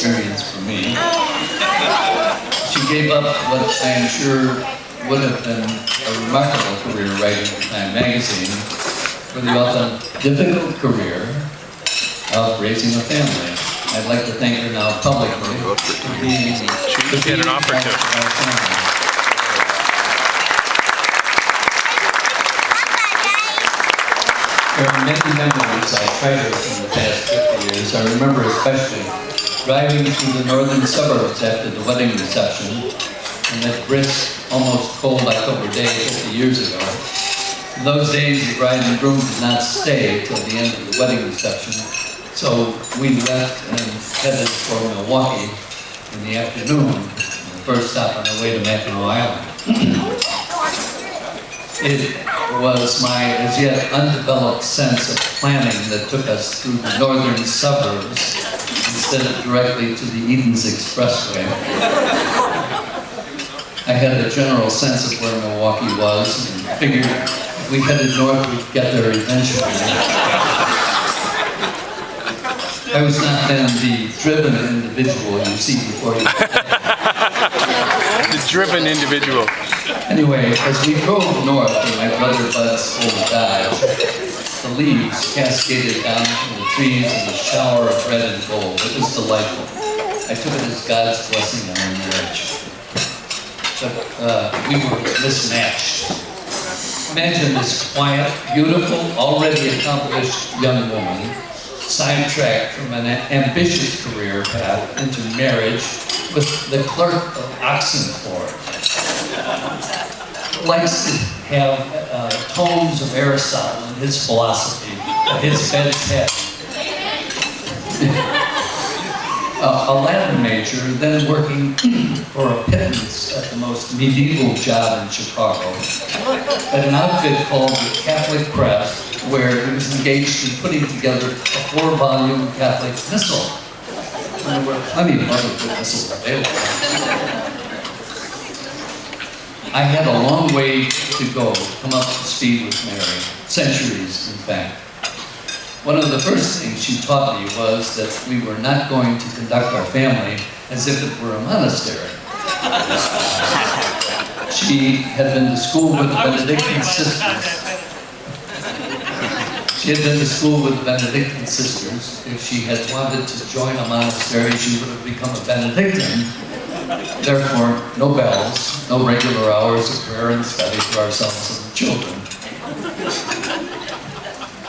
experience for me. She gave up what I am sure would have been a remarkable career writing for Time magazine for the often difficult career of raising a family. I'd like to thank her now publicly for being an offer to. our family. There are many memories I treasure from the past 50 years. I remember especially driving through the northern suburbs after the wedding reception on that brisk, almost cold October day 50 years ago. In those days, the bride and groom did not stay till the end of the wedding reception, so we left and headed for Milwaukee in the afternoon, the first stop on the way to Mackinac Island. It was my as yet undeveloped sense of planning that took us through the northern suburbs instead of directly to the Eden's Expressway. I had a general sense of where Milwaukee was and figured if we headed north we'd get there eventually. I was not then the driven individual you see before you. The driven individual. Anyway, as we drove north in my brother Bud's old Dodge, the leaves cascaded down from the trees in a shower of red and gold. It was delightful. I took it as God's blessing on our marriage. But we were mismatched. Imagine this quiet, beautiful, already accomplished young woman sidetracked from an ambitious career path into marriage with the clerk of Oxenford. Likes to have tomes of Aristotle and his philosophy at his bed's head. A Latin major, then working for a pittance at the most medieval job in Chicago, at an outfit called the Catholic Press, where he was engaged in putting together a 4-volume Catholic missal. And there were plenty of other good missals available. I had a long way to go to come up to speed with Mary, centuries in fact. One of the first things she taught me was that we were not going to conduct our family as if it were a monastery. She had been to school with the Benedictine sisters. She had been to school with the Benedictine sisters. If she had wanted to join a monastery, she would have become a Benedictine. Therefore, no bells, no regular hours of prayer and study for ourselves and the children.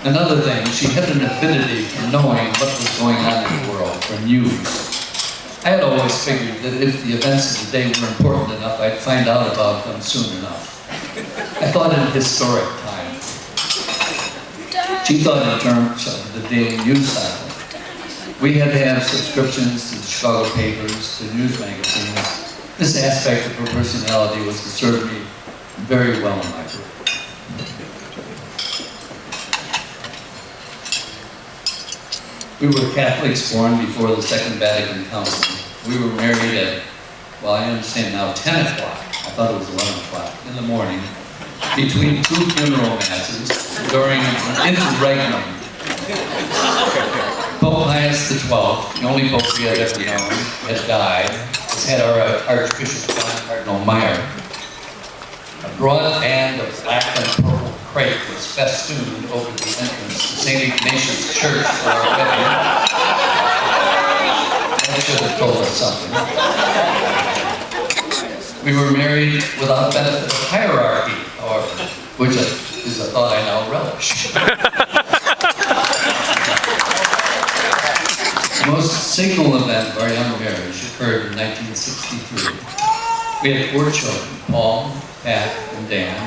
Another thing, she had an affinity for knowing what was going on in the world, for news. I had always figured that if the events of the day were important enough, I'd find out about them soon enough. I thought in historic time. She thought in terms of the daily news cycle. We had to have subscriptions to the Chicago papers, to news magazines. This aspect of her personality was to serve me very well in my career. We were Catholics born before the Second Vatican Council. We were married at, well, I understand now, 10 o'clock. I thought it was 11 o'clock in the morning, between 2 funeral masses during an interregnum. Pope Pius XII, the only pope we had ever known, had died. This had our Archbishop John Cardinal Meyer. A broad band of black and purple crepe was festooned over the entrance to St. Ignatius Church for our wedding. That should have told us something. We were married without benefit of hierarchy, however, which is a thought I now relish. The most signal event of our young marriage occurred in 1963. We had 4 children, Paul, Pat, and Dan,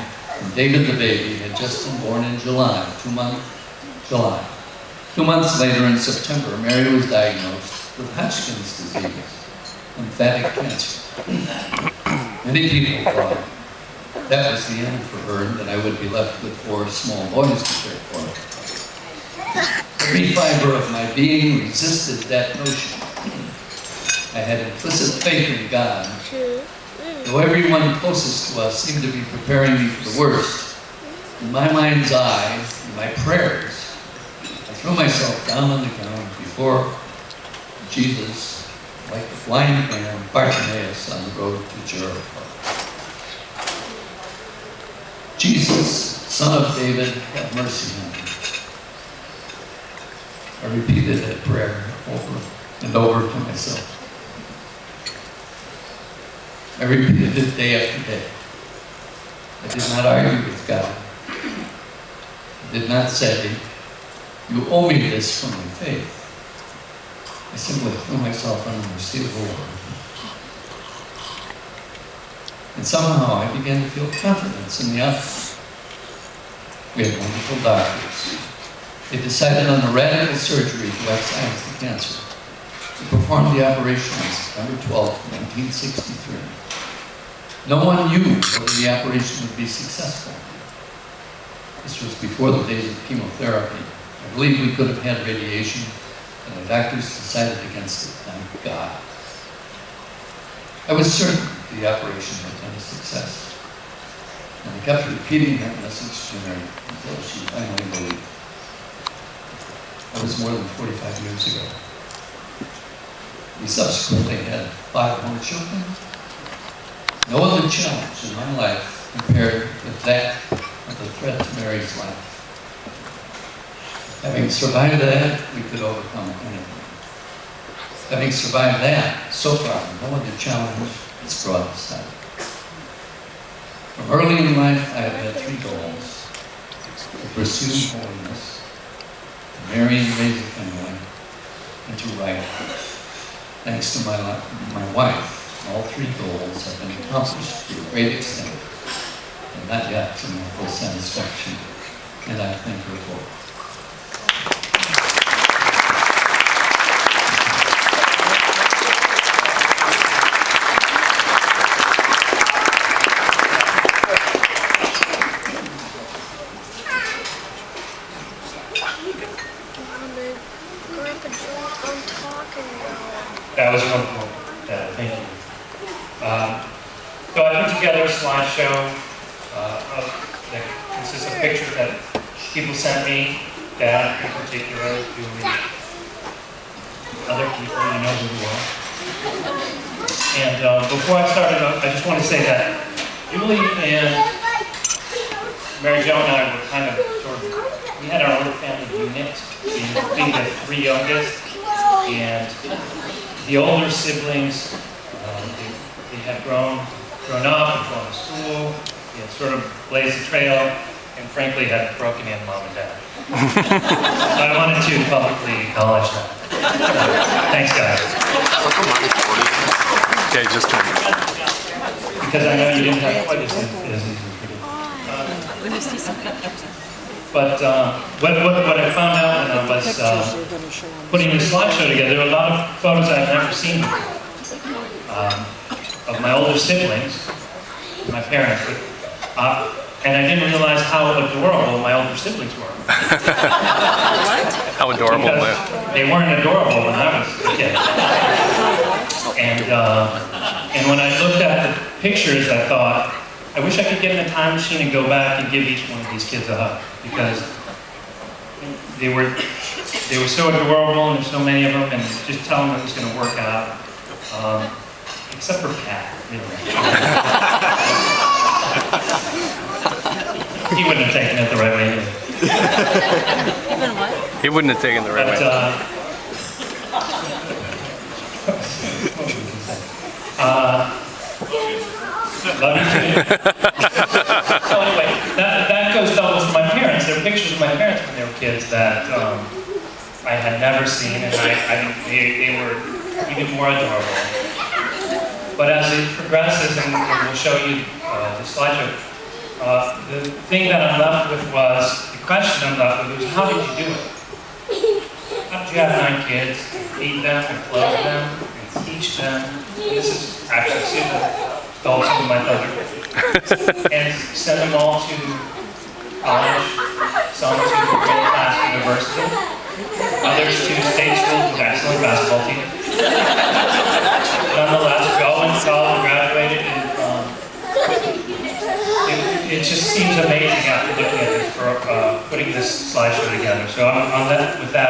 and David the baby had just been born in July. 2 months later in September, Mary was diagnosed with Hodgkin's disease, lymphatic cancer. Many people thought that was the end for her and that I would be left with 4 small boys to care for. Every fiber of my being resisted that notion. I had implicit faith in God, though everyone closest to us seemed to be preparing me for the worst. In my mind's eye, in my prayers, I threw myself down on the ground before Jesus like the blind man Bartimaeus on the road to Jericho. Jesus, Son of David, have mercy on me. I repeated that prayer over and over to myself. I repeated it day after day. I did not argue with God. I did not say, "You owe me this for my faith." I simply threw myself on the mercy of the Lord. And somehow I began to feel confidence in the outcome. We had wonderful doctors. They decided on a radical surgery to excise the cancer. They performed the operation on September 12, 1963. No one knew whether the operation would be successful. This was before the days of chemotherapy. I believe we could have had radiation, and the doctors decided against it, thank God. I was certain the operation had been a success. And I kept repeating that message to Mary until she finally believed. That was more than 45 years ago. We subsequently had 5 more children. No other challenge in my life compared with that of the threat to Mary's life. Having survived that, we could overcome anything. Having survived that, so far, no other challenge has brought us out. From early in life, I have had 3 goals: to pursue holiness, to marry and raise a family, and to write. Thanks to my wife, all 3 goals have been accomplished to a great extent, and not yet to my full satisfaction, and I thank her for it. That was wonderful. Thank you. So I put together a slideshow that consists of pictures that people sent me, Dad in particular, Julie, other people, you know who you are. And before I started, I just want to say that Julie and Mary Jo and I were kind of we had our own family unit, being the 3 youngest, and the older siblings, they had grown up and gone to school, they had sort of blazed the trail, and frankly had broken in Mom and Dad. So I wanted to publicly acknowledge that. Thanks, guys. Okay, just turn. Because I know you didn't have quite as easy as we did. But what I found out when I was putting this slideshow together, there were a lot of photos I've never seen of my older siblings, my parents, and I didn't realize how adorable my older siblings were. How adorable. They weren't adorable when I was a kid. And when I looked at the pictures, I thought, I wish I could get in a time machine and go back and give each one of these kids a hug, because they were so adorable, and there's so many of them, and just tell them it was going to work out. Except for Pat, really. He wouldn't have taken it the right way. Even what? He wouldn't have taken the right way. Love you too. So anyway, that goes double for my parents. There are pictures of my parents when they were kids that I had never seen, and they were even more adorable. But as it progresses, and we'll show you the slideshow, the thing that I'm left with was, the question I'm left with was, how did you do it? How did you have 9 kids, feed them, and clothe them, and teach them? And this is actually super. Also my brother, and send them all to college, some to middle-class university, others to state schools with excellent basketball teams. Nonetheless, we all went to college, graduated, and it just seems amazing after looking at this, putting this slideshow together. So with that,